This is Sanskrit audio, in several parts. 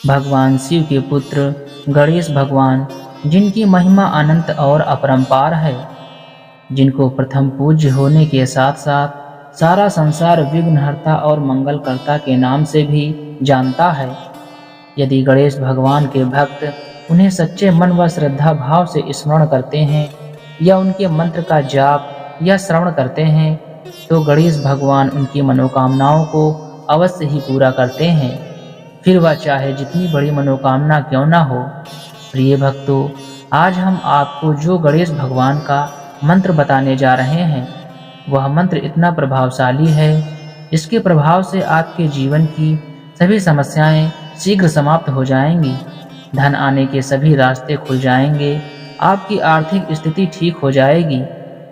भगवान शिव के पुत्र गणेश भगवान, जिनकी महिमा अनंत और अपरंपार है, जिनको प्रथम पूज्य होने के साथ साथ सारा संसार विघ्नहर्ता और मंगलकर्ता के नाम से भी जानता है। यदि गणेश भगवान के भक्त उन्हें सच्चे मन व श्रद्धा भाव से स्मरण करते हैं या उनके मंत्र का जाप या श्रवण करते हैं, तो गणेश भगवान उनकी मनोकामनाओं को अवश्य ही पूरा करते हैं, फिर वह चाहे जितनी बड़ी मनोकामना क्यों ना हो। प्रिय भक्तों, आज हम आपको जो गणेश भगवान का मंत्र बताने जा रहे हैं, वह मंत्र इतना प्रभावशाली है, इसके प्रभाव से आपके जीवन की सभी समस्याएं शीघ्र समाप्त हो जाएंगी, धन आने के सभी रास्ते खुल जाएंगे, आपकी आर्थिक स्थिति ठीक हो जाएगी,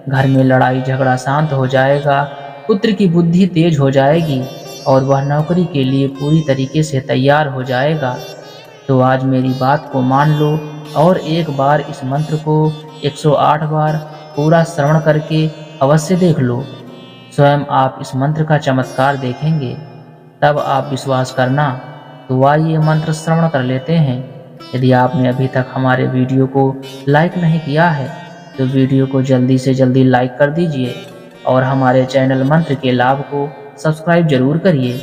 घर में लड़ाई झगड़ा शांत हो जाएगा, पुत्र की बुद्धि तेज हो जाएगी और वह नौकरी के लिए पूरी तरीके से तैयार हो जाएगा। तो आज मेरी बात को मान लो और एक बार इस मंत्र को 108 बार पूरा श्रवण करके अवश्य देख लो। स्वयं आप इस मंत्र का चमत्कार देखेंगे, तब आप विश्वास करना। तो आइए मंत्र श्रवण कर लेते हैं। यदि आपने अभी तक हमारे वीडियो को लाइक नहीं किया है, तो वीडियो को जल्दी से जल्दी लाइक कर दीजिए और हमारे चैनल मंत्र के लाभ को सब्सक्राइब जरूर करिए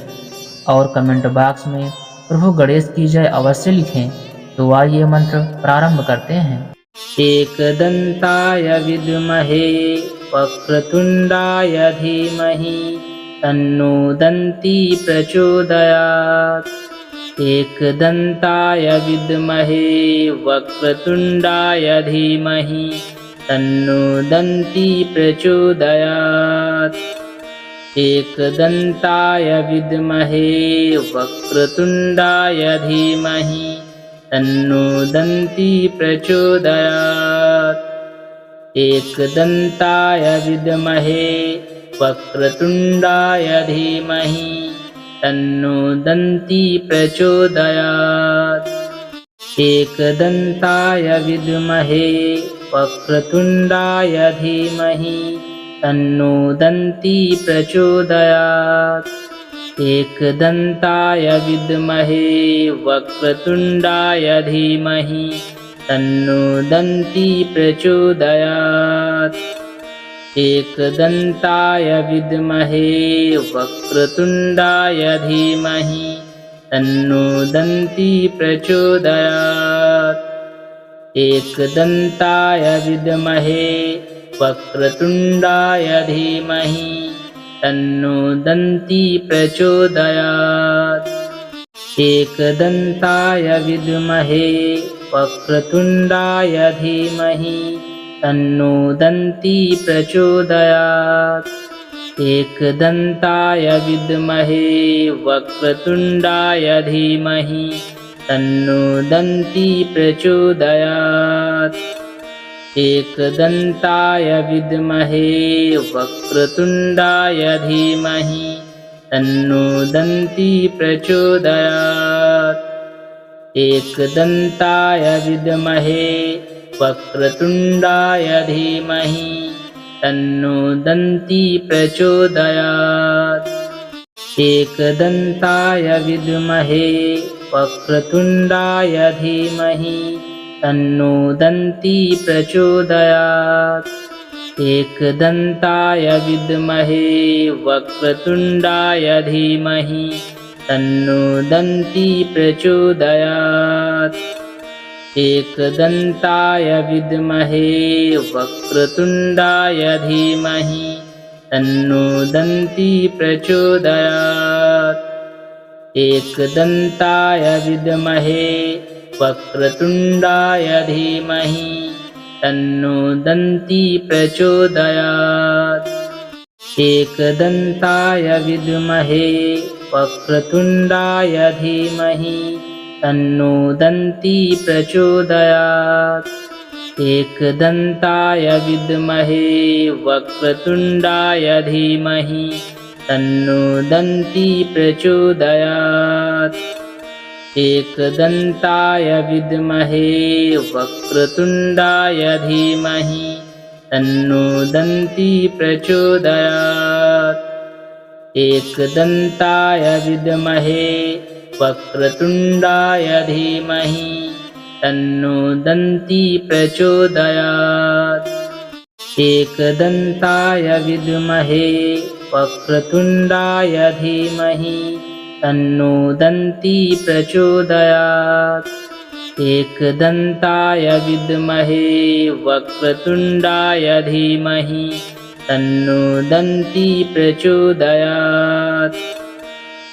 और कमेंट बॉक्स में प्रभु गणेश की जय अवश्य लिखें। तो आइए मंत्र प्रारंभ करते हैं। एकदंताय विद्महे वक्रतुंडाय धीमहि तन्नो दन्ती प्रचोदयात्। एकदंताय विद्महे वक्रतुंडाय धीमहि तन्नो दन्ती प्रचोदयात्। एकदंताय विद्महे वक्रतुंडाय धीमहि तन्नो दन्ती प्रचोदयात्। एकदंताय विद्महे वक्रतुंडाय धीमहि तन्नो दन्ती प्रचोदयात्। एकदंताय विद्महे वक्रतुंडाय धीमहि तन्नो दन्ती प्रचोदयात्। एकदंताय विद्महे वक्रतुंडाय धीमहि तन्नो दन्ती प्रचोदयात्। एकदंताय विद्महे वक्रतुंडाय धीमहि तन्नो दन्ती प्रचोदयात्। एकदंताय विद्महे वक्रतुंडाय धीमहि तन्नो दन्ती प्रचोदयात्। एकदंताय विद्महे वक्रतुंडाय धीमहि तन्नो दन्ती प्रचोदयात्। एकदंताय विद्महे वक्रतुंडाय धीमहि तन्नो दन्ती प्रचोदयात्। एकदंताय विद्महे वक्रतुंडाय धीमहि तन्नो दन्ती प्रचोदयात्। एकदंताय विद्महे वक्रतुंडाय धीमहि तन्नो दन्ती प्रचोदयात्। एकदंताय विद्महे वक्रतुंडाय धीमहि तन्नो दन्ती प्रचोदयात्। एकदंताय विद्महे वक्रतुंडाय धीमहि तन्नो दन्ती प्रचोदयात्। एकदंताय विद्महे वक्रतुंडाय धीमहि तन्नो दन्ती प्रचोदयात्। एकदंताय विद्महे वक्रतुंडाय धीमहि तन्नो दन्ती प्रचोदयात्। एकदंताय विद्महे वक्रतुंडाय धीमहि तन्नो दन्ती प्रचोदयात्। एकदंताय विद्महे वक्रतुंडाय धीमहि तन्नो दन्ती प्रचोदयात्। एकदंताय विद्महे वक्रतुंडाय धीमहि तन्नो दन्ती प्रचोदयात्। एकदंताय विद्महे वक्रतुण्डाय धीमहि तन्नो दन्ती प्रचोदयात्। एकदन्ताय विद्महे वक्रतुण्डाय धीमहि तन्नो दन्ती प्रचोदयात्। एकदन्ताय विद्महे वक्रतुण्डाय धीमहि तन्नो दन्ती प्रचोदयात्।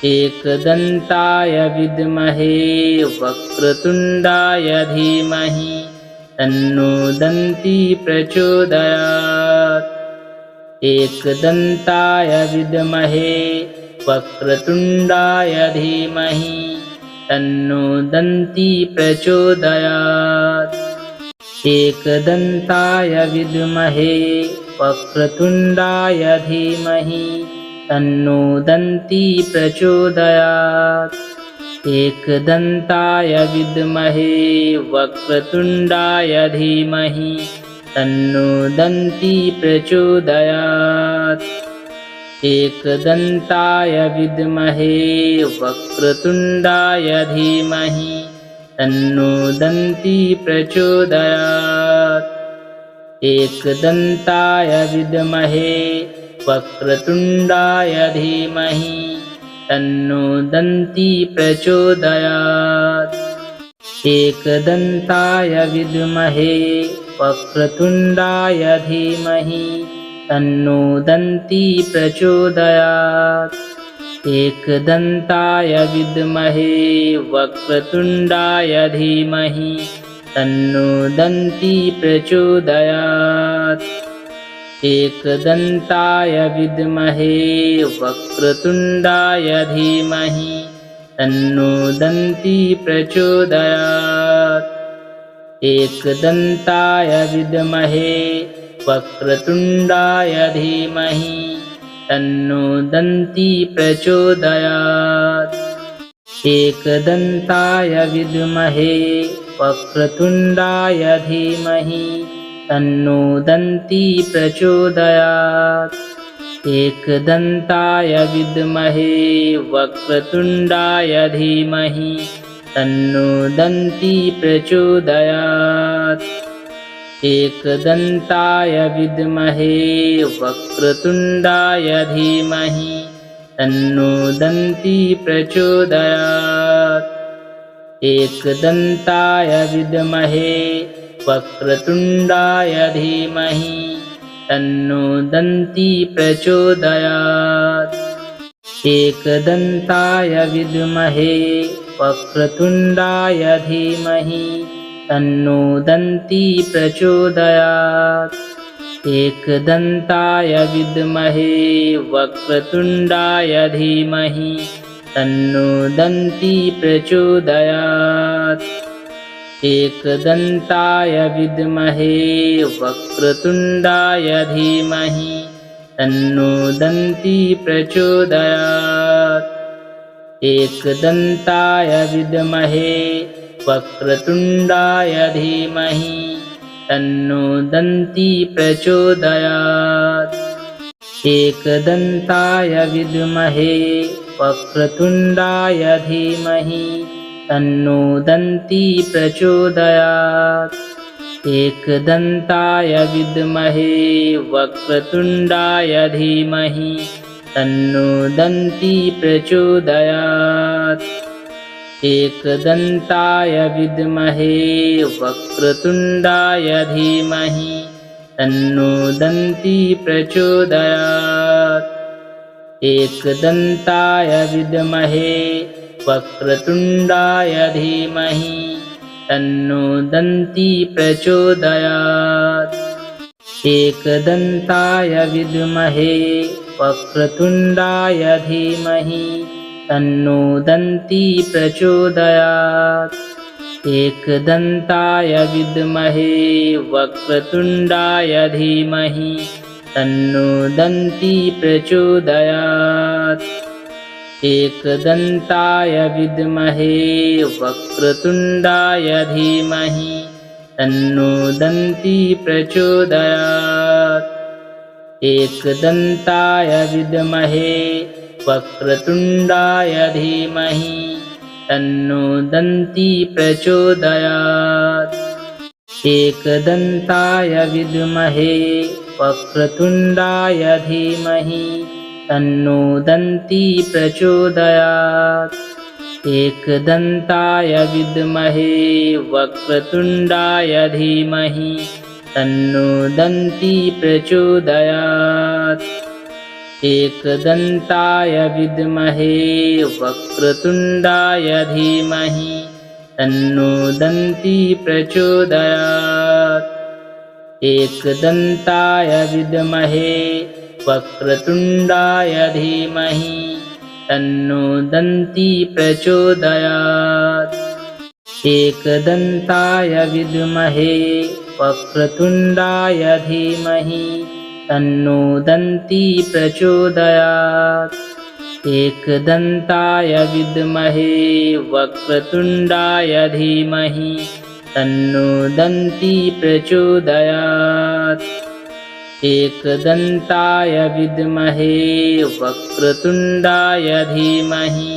एकदन्ताय विद्महे वक्रतुण्डाय धीमहि तन्नो दन्ती प्रचोदयात्। एकदन्ताय विद्महे वक्रतुण्डाय धीमहि तन्नो दन्ती प्रचोदयात्। एकदन्ताय विद्महे वक्रतुण्डाय धीमहि तन्नो दन्ती प्रचोदयात्। एकदन्ताय विद्महे वक्रतुण्डाय धीमहि तन्नो दन्ती प्रचोदयात्। एकदन्ताय विद्महे वक्रतुण्डाय धीमहि तन्नो दन्ती प्रचोदयात्। एकदन्ताय विद्महे वक्रतुण्डाय धीमहि तन्नो दन्ती प्रचोदयात्। एकदन्ताय विद्महे वक्रतुण्डाय धीमहि तन्नो दन्ती प्रचोदयात्। एकदन्ताय विद्महे वक्रतुण्डाय धीमहि तन्नो दन्ती प्रचोदयात्। एकदन्ताय विद्महे वक्रतुण्डाय धीमहि तन्नो दन्ती प्रचोदयात्। एकदन्ताय विद्महे वक्रतुण्डाय धीमहि तन्नो दन्ती प्रचोदयात्। एकदन्ताय विद्महे वक्रतुण्डाय धीमहि तन्नो दन्ती प्रचोदयात्। एकदन्ताय विद्महे वक्रतुण्डाय धीमहि तन्नो दन्ती प्रचोदयात्। एकदन्ताय विद्महे वक्रतुण्डाय धीमहि तन्नो दन्ती प्रचोदयात्। एकदन्ताय विद्महे वक्रतुण्डाय धीमहि तन्नो दन्ती प्रचोदयात्। एकदन्ताय विद्महे वक्रतुण्डाय धीमहि तन्नो दन्ती प्रचोदयात्। एकदन्ताय विद्महे वक्रतुण्डाय धीमहि तन्नो दन्ती प्रचोदयात्। एकदन्ताय विद्महे वक्रतुण्डाय धीमहि तन्नो दन्ती प्रचोदयात्। एकदन्ताय विद्महे वक्रतुण्डाय धीमहि तन्नो दन्ती प्रचोदयात्। एकदन्ताय विद्महे वक्रतुण्डाय धीमहि तन्नो दन्ती प्रचोदयात्। एकदन्ताय विद्महे वक्रतुण्डाय धीमहि तन्नो दन्ती प्रचोदयात्। एकदन्ताय विद्महे वक्रतुण्डाय धीमहि तन्नो दन्ती प्रचोदयात्। एकदन्ताय विद्महे वक्रतुण्डाय धीमहि तन्नो दन्ती प्रचोदयात्। एकदन्ताय विद्महे वक्रतुण्डाय धीमहि तन्नो दन्ती प्रचोदयात्। एकदन्ताय विद्महे वक्रतुण्डाय धीमहि तन्नो दन्ती प्रचोदयात्। एकदन्ताय विद्महे वक्रतुण्डाय धीमहि तन्नो दन्ती प्रचोदयात्। एकदन्ताय विद्महे वक्रतुण्डाय धीमहि तन्नो दन्ती प्रचोदयात्। एकदन्ताय विद्महे वक्रतुण्डाय धीमहि तन्नो दन्ती प्रचोदयात्। एकदन्ताय विद्महे वक्रतुण्डाय धीमहि तन्नो दन्ती प्रचोदयात्। एकदन्ताय विद्महे वक्रतुण्डाय धीमहि तन्नो दन्ती प्रचोदयात्। एकदन्ताय विद्महे वक्रतुण्डाय धीमहि तन्नो दन्ती प्रचोदयात्। एकदन्ताय विद्महे वक्रतुण्डाय धीमहि तन्नो दन्ती प्रचोदयात्। एकदन्ताय विद्महे वक्रतुण्डाय धीमहि तन्नो दन्ती प्रचोदयात्। एकदन्ताय विद्महे वक्रतुण्डाय धीमहि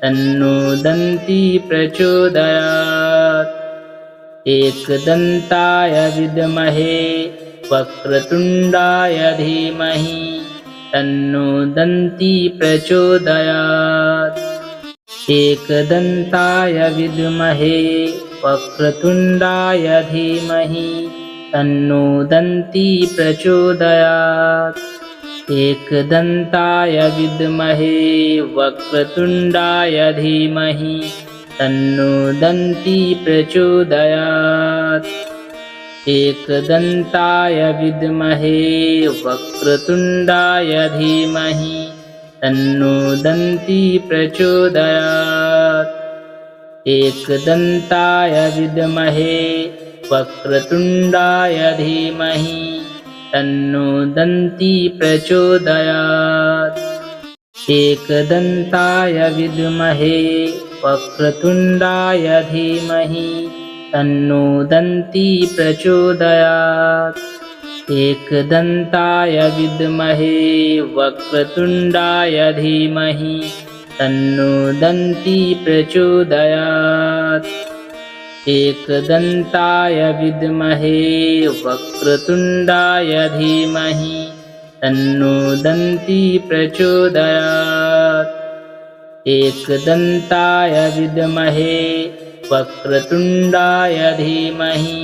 तन्नो दन्ती प्रचोदयात्। एकदन्ताय विद्महे वक्रतुण्डाय धीमहि तन्नो दन्ती प्रचोदयात्। एकदन्ताय विद्महे वक्रतुण्डाय धीमहि तन्नो दन्ती प्रचोदयात्। एकदन्ताय विद्महे वक्रतुण्डाय धीमहि तन्नो दन्ती प्रचोदयात्। एकदन्ताय विद्महे वक्रतुण्डाय धीमहि तन्नो दन्ती प्रचोदयात्। एकदन्ताय विद्महे वक्रतुण्डाय धीमहि तन्नो दन्ती प्रचोदयात्। एकदन्ताय विद्महे वक्रतुण्डाय धीमहि तन्नो दन्ती प्रचोदयात्। एकदन्ताय विद्महे वक्रतुण्डाय धीमहि तन्नो दन्ती प्रचोदयात्। एकदन्ताय विद्महे वक्रतुण्डाय धीमहि तन्नो दन्ती प्रचोदयात्। एकदन्ताय विद्महे वक्रतुण्डाय धीमहि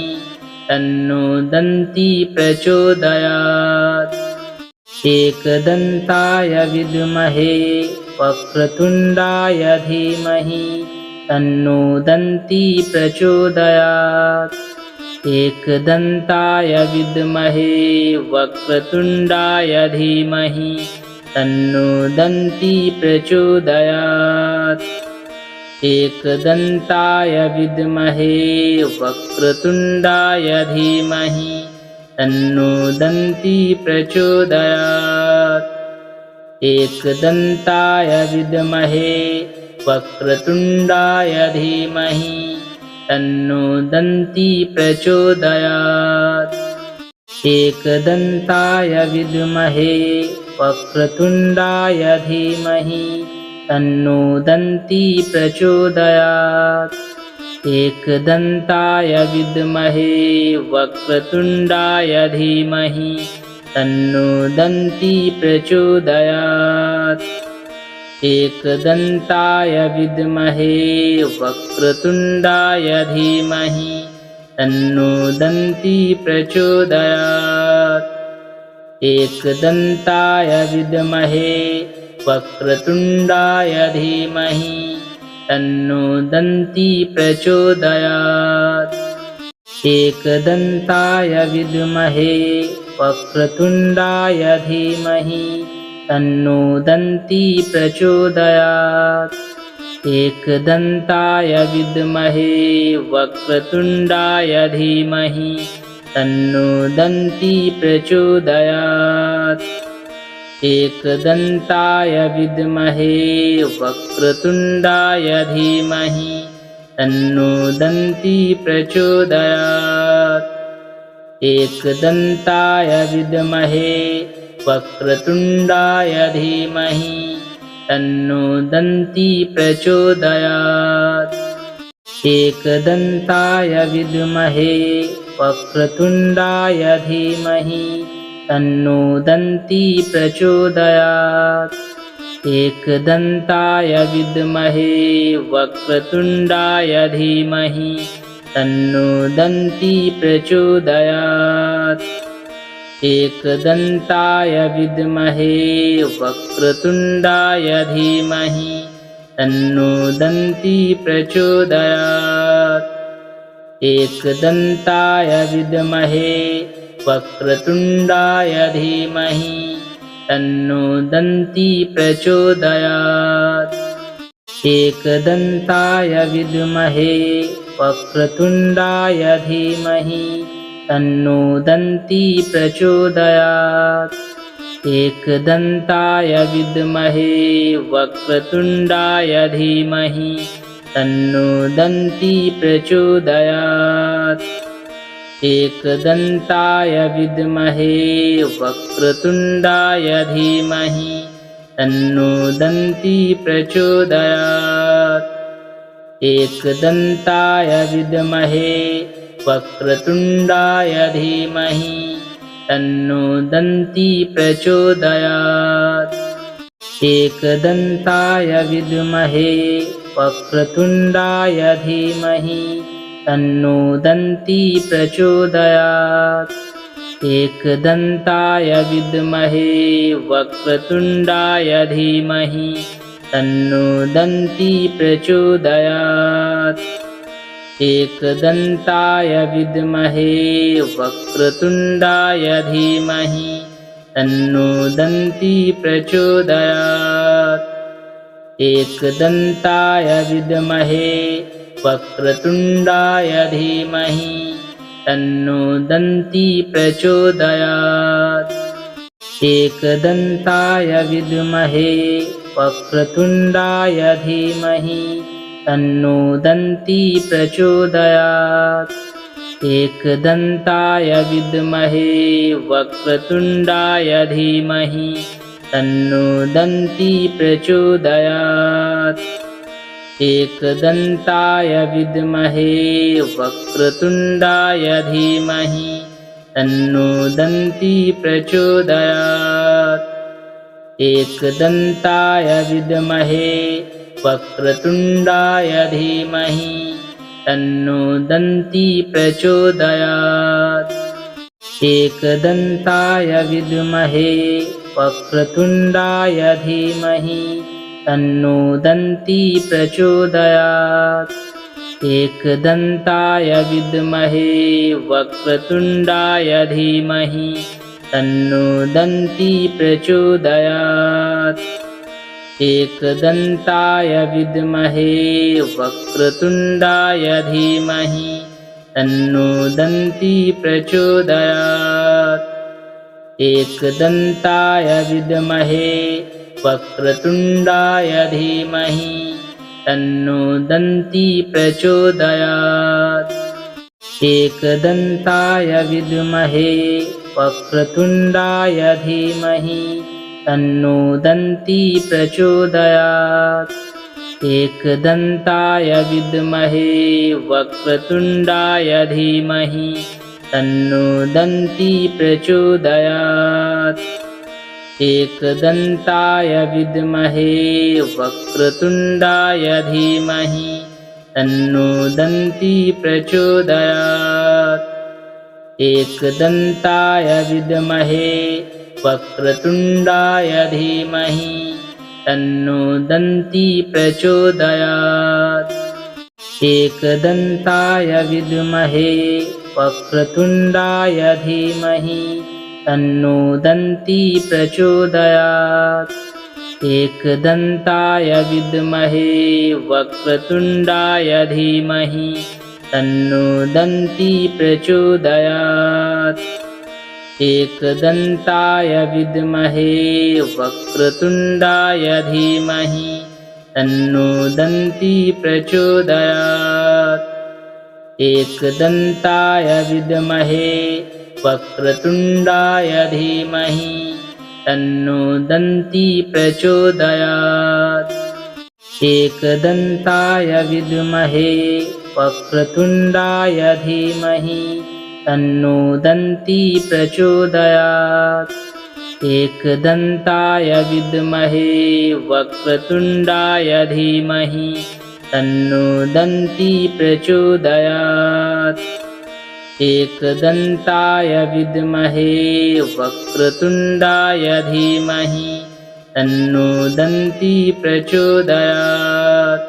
तन्नो दन्ती प्रचोदयात्। एकदन्ताय विद्महे वक्रतुण्डाय धीमहि तन्नो दन्ती प्रचोदयात्। एकदन्ताय विद्महे वक्रतुण्डाय धीमहि तन्नो दन्ती प्रचोदयात्। एकदन्ताय विद्महे वक्रतुण्डाय धीमहि तन्नो दन्ती प्रचोदयात्। एकदन्ताय विद्महे वक्रतुण्डाय धीमहि तन्नो दन्ती प्रचोदयात्। एकदन्ताय विद्महे वक्रतुण्डाय धीमहि तन्नो दन्ती प्रचोदयात्। एकदन्ताय विद्महे वक्रतुण्डाय धीमहि तन्नो दन्ती प्रचोदयात्। एकदन्ताय विद्महे वक्रतुण्डाय धीमहि तन्नो दन्ती प्रचोदयात्। एकदन्ताय विद्महे वक्रतुण्डाय धीमहि तन्नो दन्ती प्रचोदयात्। एकदन्ताय विद्महे वक्रतुण्डाय धीमहि तन्नो दन्ती प्रचोदयात्। एकदन्ताय विद्महे वक्रतुण्डाय धीमहि तन्नो दन्ती प्रचोदयात्। एकदन्ताय विद्महे वक्रतुण्डाय धीमहि तन्नो दन्ती प्रचोदयात्। एकदन्ताय विद्महे वक्रतुण्डाय धीमहि तन्नो दन्ती प्रचोदयात्। एकदन्ताय विद्महे वक्रतुण्डाय धीमहि तन्नो दन्ती प्रचोदयात्। एकदन्ताय विद्महे वक्रतुण्डाय धीमहि तन्नो दन्ती प्रचोदयात्। एकदन्ताय विद्महे वक्रतुण्डाय धीमहि तन्नो दन्ती प्रचोदयात्। एकदन्ताय विद्महे वक्रतुण्डाय धीमहि तन्नो दन्ती प्रचोदयात्। एकदन्ताय विद्महे वक्रतुण्डाय धीमहि तन्नो दन्ती प्रचोदयात्। एकदन्ताय विद्महे वक्रतुण्डाय धीमहि तन्नो दन्ती प्रचोदयात्। एकदन्ताय विद्महे वक्रतुण्डाय धीमहि तन्नो दन्ती प्रचोदयात्। एकदन्ताय विद्महे वक्रतुण्डाय धीमहि तन्नो दन्ती प्रचोदयात्। एकदन्ताय विद्महे वक्रतुण्डाय धीमहि तन्नो दन्ती प्रचोदयात्। एकदन्ताय विद्महे वक्रतुण्डाय धीमहि तन्नो दन्ती प्रचोदयात्। एकदन्ताय विद्महे वक्रतुण्डाय धीमहि तन्नो दन्ती प्रचोदयात्। एकदन्ताय विद्महे वक्रतुण्डाय धीमहि तन्नो दन्ती प्रचोदयात्। एकदन्ताय विद्महे वक्रतुण्डाय धीमहि तन्नो दन्ती प्रचोदयात्। एकदन्ताय विद्महे वक्रतुण्डाय धीमहि तन्नो दन्ती प्रचोदयात्। एकदन्ताय विद्महे वक्रतुण्डाय धीमहि तन्नो दन्ती प्रचोदयात्। एकदन्ताय विद्महे वक्रतुण्डाय धीमहि तन्नो दन्ती प्रचोदयात्। एकदन्ताय विद्महे वक्रतुण्डाय धीमहि तन्नो दन्ती प्रचोदयात्। एकदन्ताय विद्महे वक्रतुण्डाय धीमहि तन्नो दन्ती प्रचोदयात्। एकदन्ताय विद्महे वक्रतुण्डाय धीमहि तन्नो दन्ती प्रचोदयात्। एकदन्ताय विद्महे वक्रतुण्डाय धीमहि तन्नो दन्ती प्रचोदयात्। एकदन्ताय विद्महे वक्रतुण्डाय धीमहि तन्नो दन्ती प्रचोदयात्। एकदन्ताय विद्महे वक्रतुण्डाय धीमहि तन्नो दन्ती प्रचोदयात्। एकदन्ताय विद्महे वक्रतुण्डाय धीमहि तन्नो दन्ती प्रचोदयात्। एकदन्ताय विद्महे वक्रतुण्डाय धीमहि तन्नो दन्ती प्रचोदयात्। एकदन्ताय विद्महे वक्रतुण्डाय धीमहि तन्नो दन्ती प्रचोदयात्। एकदन्ताय विद्महे वक्रतुण्डाय धीमहि तन्नो दन्ती प्रचोदयात्। एकदन्ताय विद्महे वक्रतुण्डाय धीमहि तन्नो दन्ती प्रचोदयात्। एकदन्ताय विद्महे वक्रतुण्डाय धीमहि तन्नो दन्ती प्रचोदयात्। एकदन्ताय विद्महे वक्रतुण्डाय धीमहि तन्नो दन्ती प्रचोदयात्। एकदन्ताय विद्महे वक्रतुण्डाय धीमहि तन्नो दन्ती प्रचोदयात्। एकदन्ताय विद्महे वक्रतुण्डाय धीमहि तन्नो दन्ती प्रचोदयात्।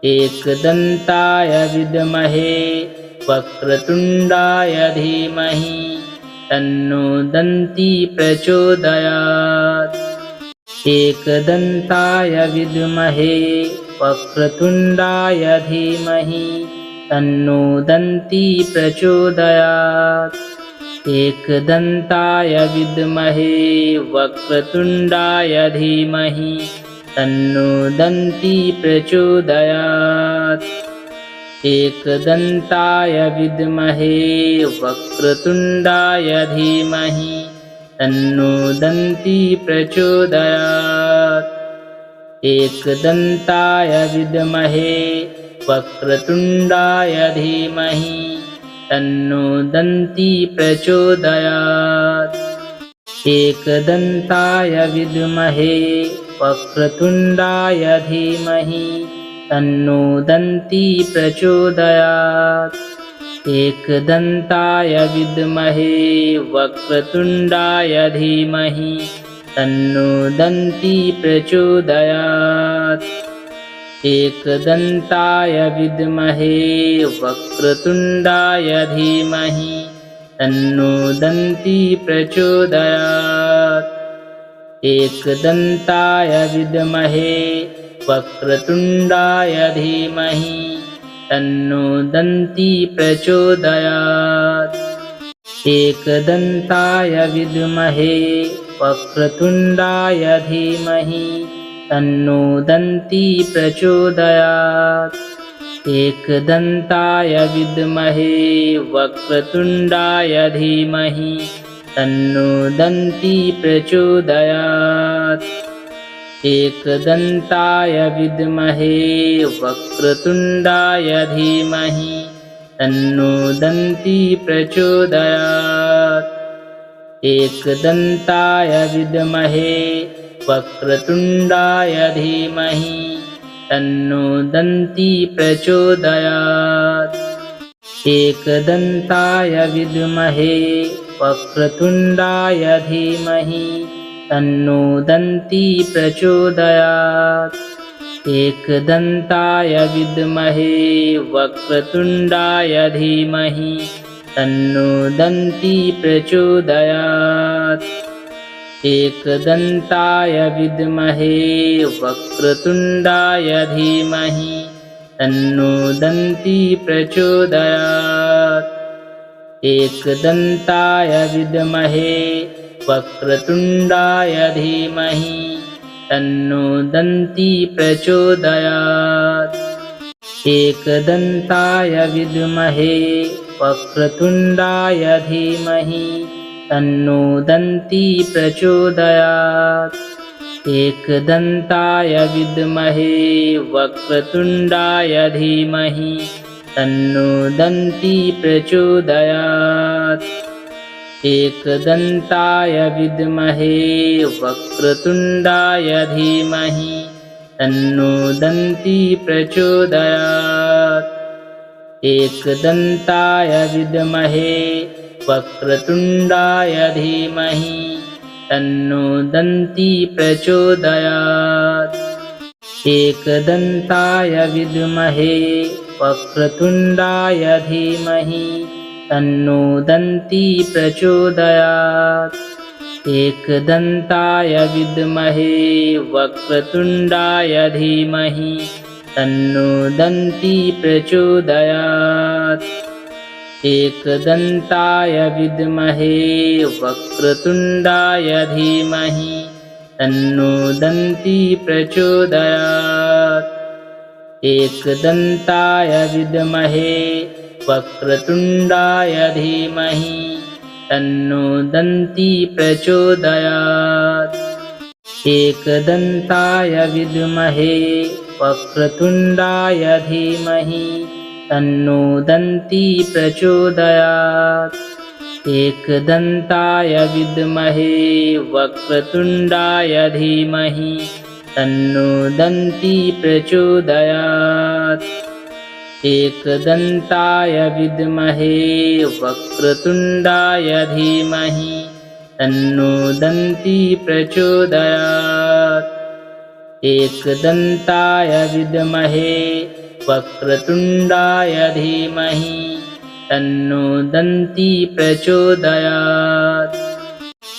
एकदन्ताय विद्महे वक्रतुण्डाय धीमहि तन्नो दन्ती प्रचोदयात्। एकदन्ताय विद्महे वक्रतुण्डाय धीमहि तन्नो दन्ती प्रचोदयात्। एकदन्ताय विद्महे वक्रतुण्डाय धीमहि तन्नो दन्ती प्रचोदयात्। एकदन्ताय विद्महे वक्रतुण्डाय धीमहि तन्नो दन्ती प्रचोदयात्। एकदन्ताय विद्महे वक्रतुण्डाय धीमहि तन्नो दन्ती प्रचोदयात्। एकदन्ताय विद्महे वक्रतुण्डाय धीमहि तन्नो दन्ती प्रचोदयात्। एकदन्ताय विद्महे वक्रतुण्डाय धीमहि तन्नो दन्ती प्रचोदयात्। एकदन्ताय विद्महे वक्रतुण्डाय धीमहि तन्नो दन्ती प्रचोदयात्। एकदन्ताय विद्महे वक्रतुण्डाय धीमहि तन्नो दन्ती प्रचोदयात्। एकदन्ताय विद्महे वक्रतुण्डाय धीमहि तन्नो दन्ती प्रचोदयात्। एकदन्ताय विद्महे वक्रतुण्डाय धीमहि तन्नो दन्ती प्रचोदयात्। एकदन्ताय विद्महे वक्रतुण्डाय धीमहि तन्नो दन्ती प्रचोदयात्। एकदन्ताय विद्महे वक्रतुण्डाय धीमहि तन्नो दन्ती प्रचोदयात्। एकदन्ताय विद्महे वक्रतुण्डाय धीमहि तन्नो दन्ती प्रचोदयात्। एकदन्ताय विद्महे वक्रतुण्डाय धीमहि तन्नो दन्ती प्रचोदयात्। एकदन्ताय विद्महे वक्रतुण्डाय धीमहि तन्नो दन्ती प्रचोदयात्। एकदन्ताय विद्महे वक्रतुण्डाय धीमहि तन्नो दन्ती प्रचोदयात्। एकदन्ताय विद्महे वक्रतुण्डाय धीमहि तन्नो दन्ती प्रचोदयात्। एकदन्ताय विद्महे वक्रतुण्डाय धीमहि तन्नो दन्ती प्रचोदयात्। एकदन्ताय विद्महे वक्रतुण्डाय धीमहि तन्नो दन्ती प्रचोदयात्। एकदन्ताय विद्महे वक्रतुण्डाय धीमहि तन्नो दन्ती प्रचोदयात्। एकदन्ताय विद्महे वक्रतुण्डाय धीमहि तन्नो दन्ती प्रचोदयात्। एकदन्ताय विद्महे वक्रतुण्डाय धीमहि तन्नो दन्ती प्रचोदयात्। एकदन्ताय विद्महे वक्रतुण्डाय धीमहि तन्नो दन्ती प्रचोदयात्। एकदन्ताय विद्महे वक्रतुण्डाय धीमहि तन्नो दन्ती प्रचोदयात्। एकदन्ताय विद्महे वक्रतुण्डाय धीमहि तन्नो दन्ती प्रचोदयात्। एकदन्ताय विद्महे वक्रतुण्डाय धीमहि तन्नो दन्ती प्रचोदयात्। एकदन्ताय विद्महे वक्रतुण्डाय धीमहि तन्नो दन्ती प्रचोदयात्। एकदन्ताय विद्महे वक्रतुण्डाय धीमहि तन्नो दन्ती प्रचोदयात्।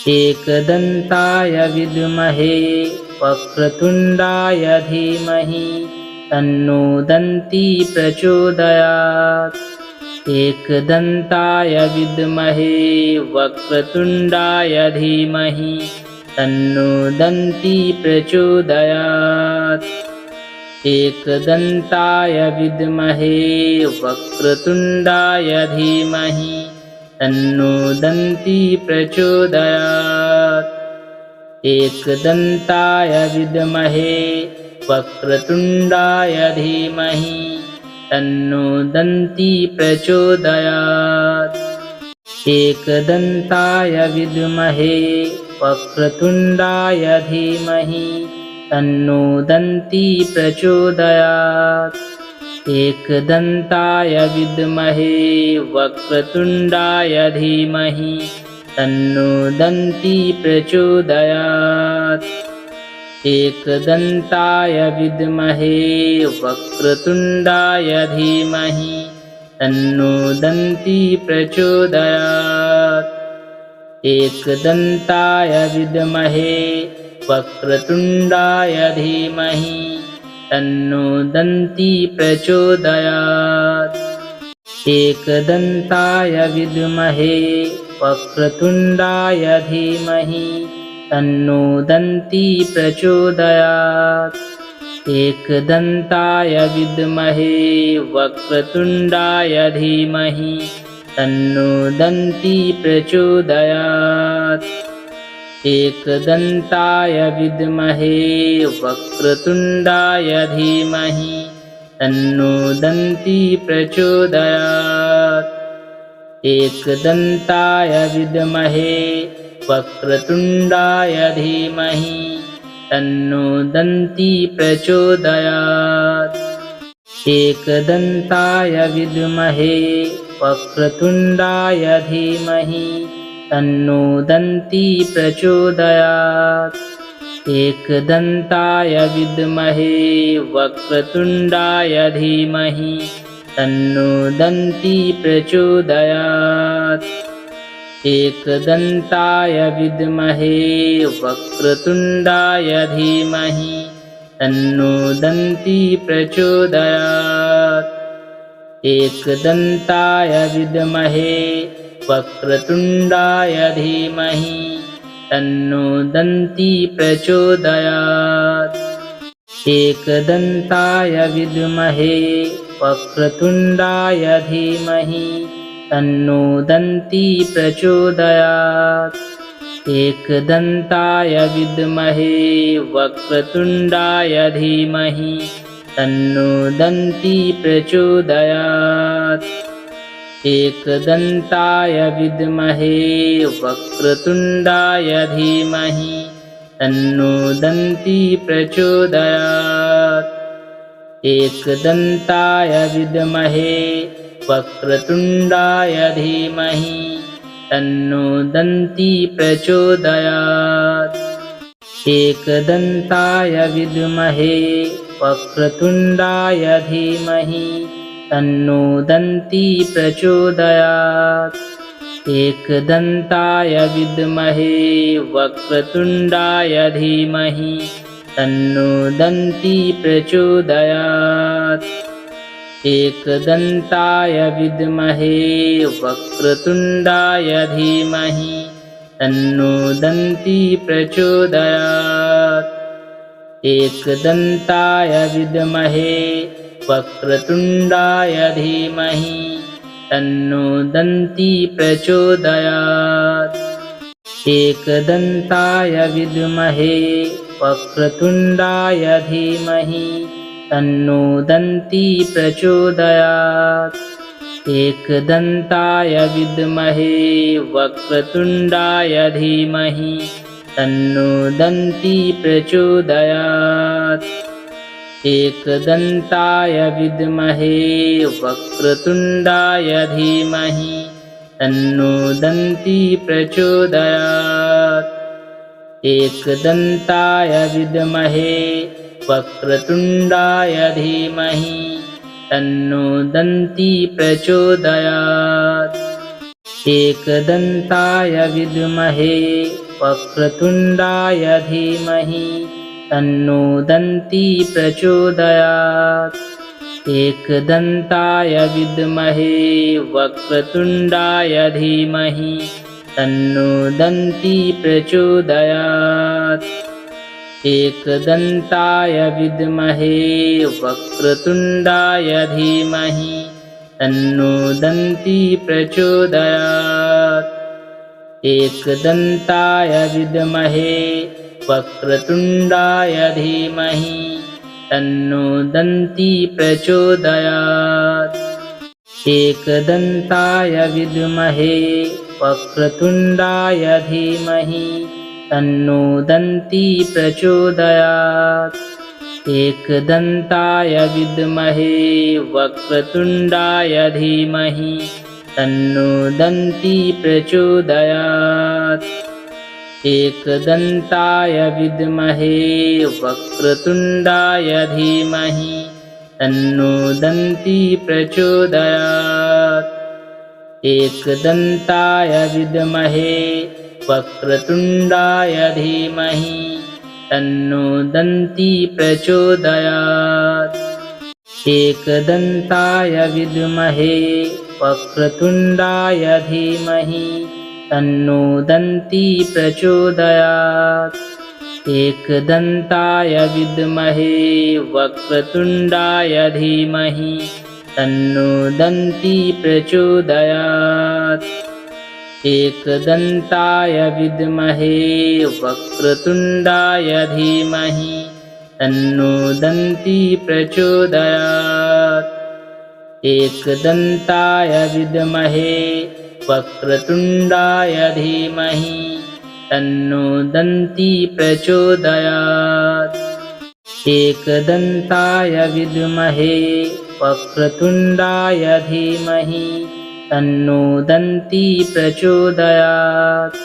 एकदन्ताय विद्महे वक्रतुण्डाय धीमहि तन्नो दन्ती प्रचोदयात्। एकदन्ताय विद्महे वक्रतुण्डाय धीमहि तन्नो दन्ती प्रचोदयात्। एकदन्ताय विद्महे वक्रतुण्डाय धीमहि तन्नो दन्ती प्रचोदयात्। एकदन्ताय विद्महे वक्रतुण्डाय धीमहि तन्नो दन्ती प्रचोदयात्। एकदन्ताय विद्महे वक्रतुण्डाय धीमहि तन्नो दन्ती प्रचोदयात्। एकदन्ताय विद्महे वक्रतुण्डाय धीमहि तन्नो दन्ती प्रचोदयात्। एकदन्ताय विद्महे वक्रतुण्डाय धीमहि तन्नो दन्ती प्रचोदयात्। एकदन्ताय विद्महे वक्रतुण्डाय धीमहि तन्नो दन्ती प्रचोदयात्। एकदन्ताय विद्महे वक्रतुण्डाय धीमहि तन्नो दन्ती प्रचोदयात्। एकदन्ताय विद्महे वक्रतुण्डाय धीमहि तन्नो दन्ती प्रचोदयात्। एकदन्ताय विद्महे वक्रतुण्डाय धीमहि तन्नो दन्ती प्रचोदयात्। एकदन्ताय विद्महे वक्रतुण्डाय धीमहि तन्नो दन्ती प्रचोदयात्। एकदन्ताय विद्महे वक्रतुण्डाय धीमहि तन्नो दन्ती प्रचोदयात्। एकदन्ताय विद्महे वक्रतुण्डाय धीमहि तन्नो दन्ती प्रचोदयात्। एकदन्ताय विद्महे वक्रतुण्डाय धीमहि तन्नो दन्ती प्रचोदयात्। एकदन्ताय विद्महे वक्रतुण्डाय धीमहि तन्नो दन्ती प्रचोदयात्। एकदन्ताय विद्महे वक्रतुण्डाय धीमहि तन्नो दन्ती प्रचोदयात्। एकदन्ताय विद्महे वक्रतुण्डाय धीमहि तन्नो दन्ती प्रचोदयात्। एकदन्ताय विद्महे वक्रतुण्डाय धीमहि तन्नो दन्ती प्रचोदयात्। एकदन्ताय विद्महे वक्रतुण्डाय धीमहि तन्नो दन्ती प्रचोदयात्। एकदन्ताय विद्महे वक्रतुण्डाय धीमहि तन्नो दन्ती प्रचोदयात्। एकदन्ताय विद्महे वक्रतुण्डाय धीमहि तन्नो दन्ती प्रचोदयात्। एकदन्ताय विद्महे वक्रतुण्डाय धीमहि तन्नो दन्ती प्रचोदयात्। एकदन्ताय विद्महे वक्रतुण्डाय धीमहि तन्नो दन्ती प्रचोदयात्। एकदन्ताय विद्महे वक्रतुण्डाय धीमहि तन्नो दन्ती प्रचोदयात्। एकदन्ताय विद्महे वक्रतुण्डाय धीमहि तन्नो दन्ती प्रचोदयात्। एकदन्ताय विद्महे वक्रतुण्डाय धीमहि तन्नो दन्ती प्रचोदयात्। एकदन्ताय विद्महे वक्रतुण्डाय धीमहि तन्नो दन्ती प्रचोदयात्। एकदन्ताय विद्महे वक्रतुण्डाय धीमहि तन्नो दन्ती प्रचोदयात्। एकदन्ताय विद्महे वक्रतुण्डाय धीमहि तन्नो दन्ती प्रचोदयात्। एकदन्ताय विद्महे वक्रतुण्डाय धीमहि तन्नो दन्ती प्रचोदयात्। एकदन्ताय विद्महे वक्रतुण्डाय धीमहि तन्नो दन्ती प्रचोदयात्। एकदन्ताय विद्महे वक्रतुण्डाय धीमहि तन्नो दन्ती प्रचोदयात्। एकदन्ताय विद्महे वक्रतुण्डाय धीमहि तन्नो दन्ती प्रचोदयात्। एकदन्ताय विद्महे वक्रतुण्डाय धीमहि तन्नो दन्ती प्रचोदयात्। एकदन्ताय विद्महे वक्रतुण्डाय धीमहि तन्नो दन्ती प्रचोदयात्। एकदन्ताय विद्महे वक्रतुण्डाय धीमहि तन्नो दन्ती प्रचोदयात्। एकदन्ताय विद्महे वक्रतुण्डाय धीमहि तन्नो दन्ती प्रचोदयात्। एकदन्ताय विद्महे वक्रतुण्डाय धीमहि तन्नो दन्ती प्रचोदयात्। एकदन्ताय विद्महे वक्रतुण्डाय धीमहि तन्नो दन्ती प्रचोदयात्। एकदन्ताय विद्महे वक्रतुण्डाय धीमहि तन्नो दन्ती प्रचोदयात्।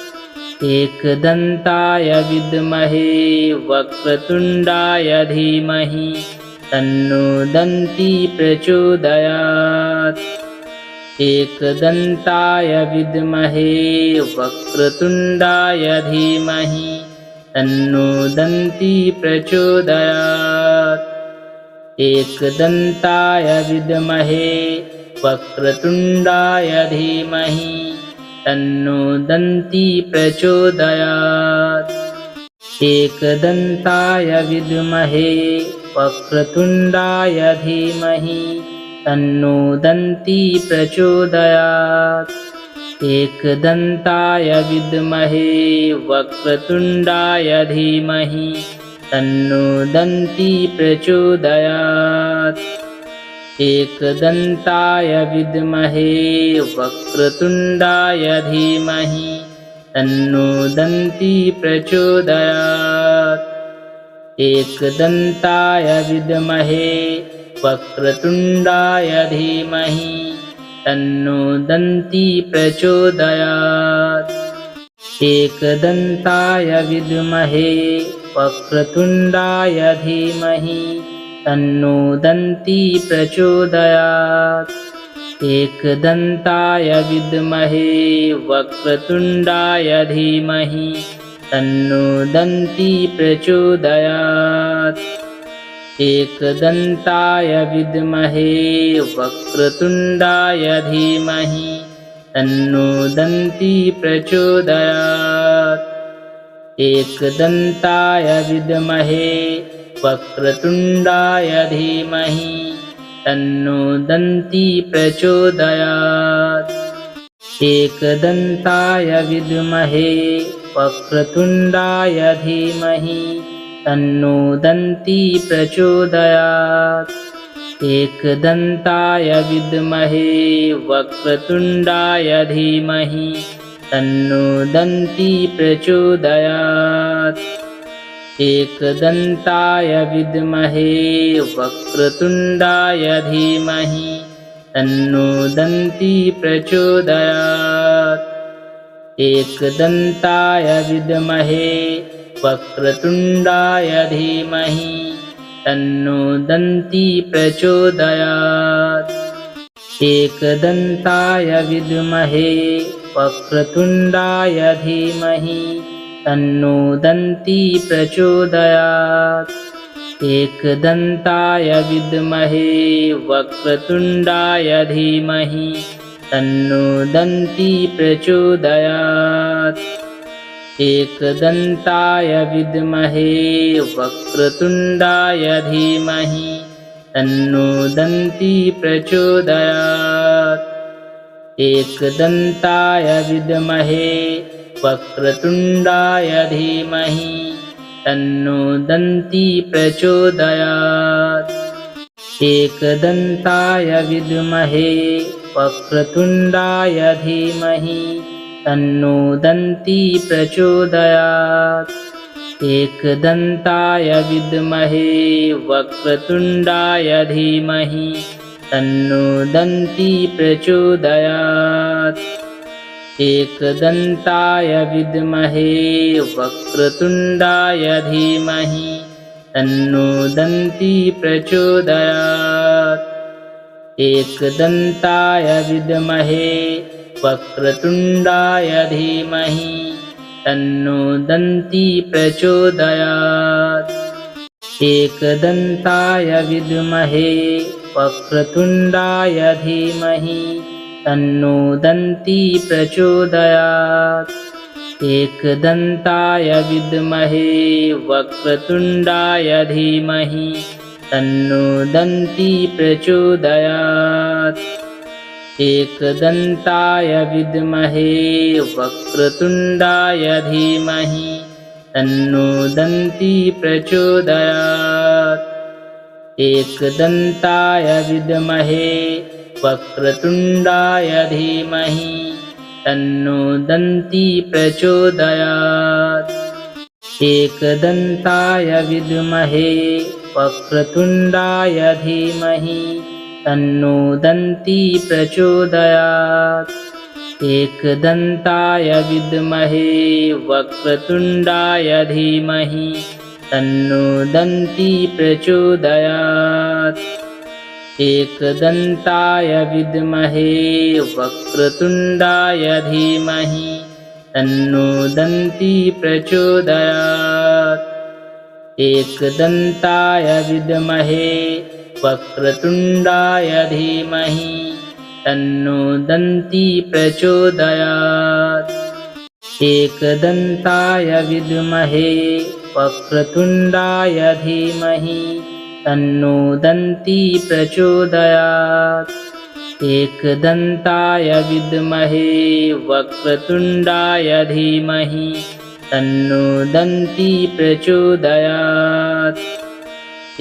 एकदन्ताय विद्महे वक्रतुण्डाय धीमहि तन्नो दन्ती प्रचोदयात्। एकदन्ताय विद्महे वक्रतुण्डाय धीमहि तन्नो दन्ती प्रचोदयात्। एकदन्ताय विद्महे वक्रतुण्डाय धीमहि तन्नो दन्ती प्रचोदयात्। एकदन्ताय विद्महे वक्रतुण्डाय धीमहि तन्नो दन्ती प्रचोदयात्। एकदन्ताय विद्महे वक्रतुण्डाय धीमहि तन्नो दन्ती प्रचोदयात्। एकदन्ताय विद्महे वक्रतुण्डाय धीमहि तन्नो दन्ती प्रचोदयात्। एकदन्ताय विद्महे वक्रतुण्डाय धीमहि तन्नो दन्ती प्रचोदयात्। एकदन्ताय विद्महे वक्रतुण्डाय धीमहि तन्नो दन्ती प्रचोदयात्। एकदन्ताय विद्महे वक्रतुण्डाय धीमहि तन्नो दन्ती प्रचोदयात्। एकदन्ताय विद्महे वक्रतुण्डाय धीमहि तन्नो दन्ती प्रचोदयात्। एकदन्ताय विद्महे वक्रतुण्डाय धीमहि तन्नो दन्ती प्रचोदयात्। एकदन्ताय विद्महे वक्रतुण्डाय धीमहि तन्नो दन्ती प्रचोदयात्। एकदन्ताय विद्महे वक्रतुण्डाय धीमहि तन्नो दन्ती प्रचोदयात्। एकदन्ताय विद्महे वक्रतुण्डाय धीमहि तन्नो दन्ती प्रचोदयात्। एकदन्ताय विद्महे वक्रतुण्डाय धीमहि तन्नो दन्ती प्रचोदयात्। एकदन्ताय विद्महे वक्रतुण्डाय धीमहि तन्नो दन्ती प्रचोदयात्। एकदन्ताय विद्महे वक्रतुण्डाय धीमहि तन्नो दन्ती प्रचोदयात्। एकदन्ताय विद्महे वक्रतुण्डाय धीमहि तन्नो दन्ती प्रचोदयात्। एकदन्ताय विद्महे वक्रतुण्डाय धीमहि तन्नो दन्ती प्रचोदयात्। एकदन्ताय विद्महे वक्रतुण्डाय धीमहि तन्नो दन्ती प्रचोदयात्। एकदन्ताय विद्महे वक्रतुण्डाय धीमहि तन्नो दन्ती प्रचोदयात्। एकदन्ताय विद्महे वक्रतुण्डाय धीमहि तन्नो दन्ती प्रचोदयात्। एकदन्ताय विद्महे वक्रतुण्डाय धीमहि तन्नो दन्ती प्रचोदयात्। एकदन्ताय विद्महे वक्रतुण्डाय धीमहि तन्नो दन्ती प्रचोदयात्। एकदन्ताय विद्महे वक्रतुण्डाय धीमहि तन्नो दन्ती प्रचोदयात्। एकदन्ताय विद्महे वक्रतुण्डाय धीमहि तन्नो दन्ती प्रचोदयात्। एकदन्ताय विद्महे वक्रतुण्डाय धीमहि तन्नो दन्ती प्रचोदयात्। एकदन्ताय विद्महे वक्रतुण्डाय धीमहि तन्नो दन्ती प्रचोदयात्। एकदन्ताय विद्महे वक्रतुण्डाय धीमहि तन्नो दन्ती प्रचोदयात्। एकदन्ताय विद्महे वक्रतुण्डाय धीमहि तन्नो दन्ती प्रचोदयात्। एकदन्ताय विद्महे वक्रतुण्डाय धीमहि तन्नो दन्ती प्रचोदयात्। एकदन्ताय विद्महे वक्रतुण्डाय धीमहि तन्नो दन्ती प्रचोदयात्। एकदन्ताय विद्महे वक्रतुण्डाय धीमहि तन्नो दन्ती प्रचोदयात्।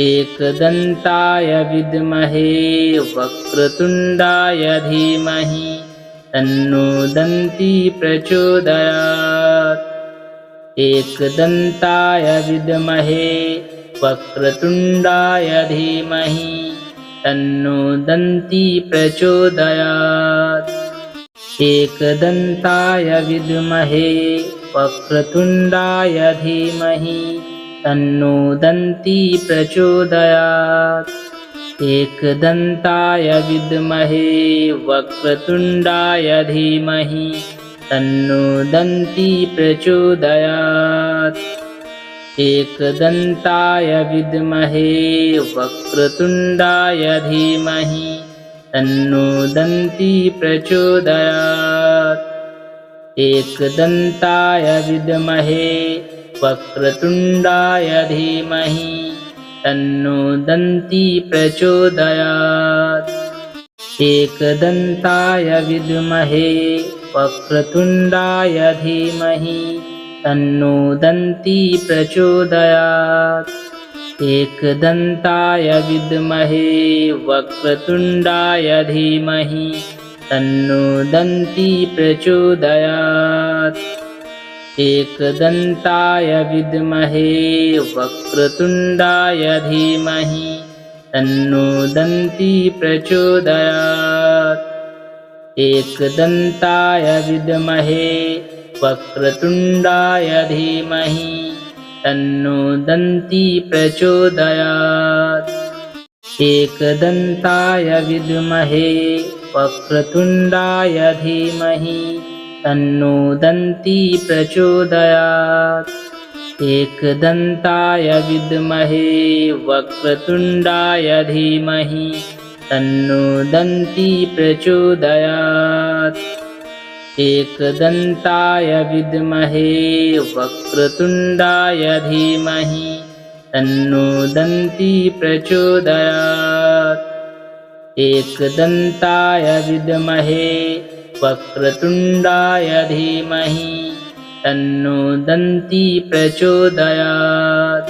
एकदन्ताय विद्महे वक्रतुण्डाय धीमहि तन्नो दन्ती प्रचोदयात्। एकदन्ताय विद्महे वक्रतुण्डाय धीमहि तन्नो दन्ती प्रचोदयात्। एकदन्ताय विद्महे वक्रतुण्डाय धीमहि तन्नो दन्ती प्रचोदयात्। एकदन्ताय विद्महे वक्रतुण्डाय धीमहि तन्नो दन्ती प्रचोदयात्। एकदन्ताय विद्महे वक्रतुण्डाय धीमहि तन्नो दन्ती प्रचोदयात्। एकदन्ताय विद्महे वक्रतुण्डाय धीमहि तन्नो दन्ती प्रचोदयात्। एकदन्ताय विद्महे वक्रतुण्डाय धीमहि तन्नो दन्ती प्रचोदयात्। एकदन्ताय विद्महे वक्रतुण्डाय धीमहि तन्नो दन्ती प्रचोदयात्। एकदन्ताय विद्महे वक्रतुण्डाय धीमहि तन्नो दन्ती प्रचोदयात्। एकदन्ताय विद्महे वक्रतुण्डाय धीमहि तन्नो दन्ती प्रचोदयात्। एकदन्ताय विद्महे वक्रतुण्डाय धीमहि तन्नो दन्ती प्रचोदयात्। एकदन्ताय विद्महे वक्रतुण्डाय धीमहि तन्नो दन्ती प्रचोदयात्। एकदन्ताय विद्महे वक्रतुण्डाय धीमहि तन्नो दन्ती प्रचोदयात्। एकदन्ताय विद्महे वक्रतुण्डाय धीमहि तन्नो दन्ती प्रचोदयात्।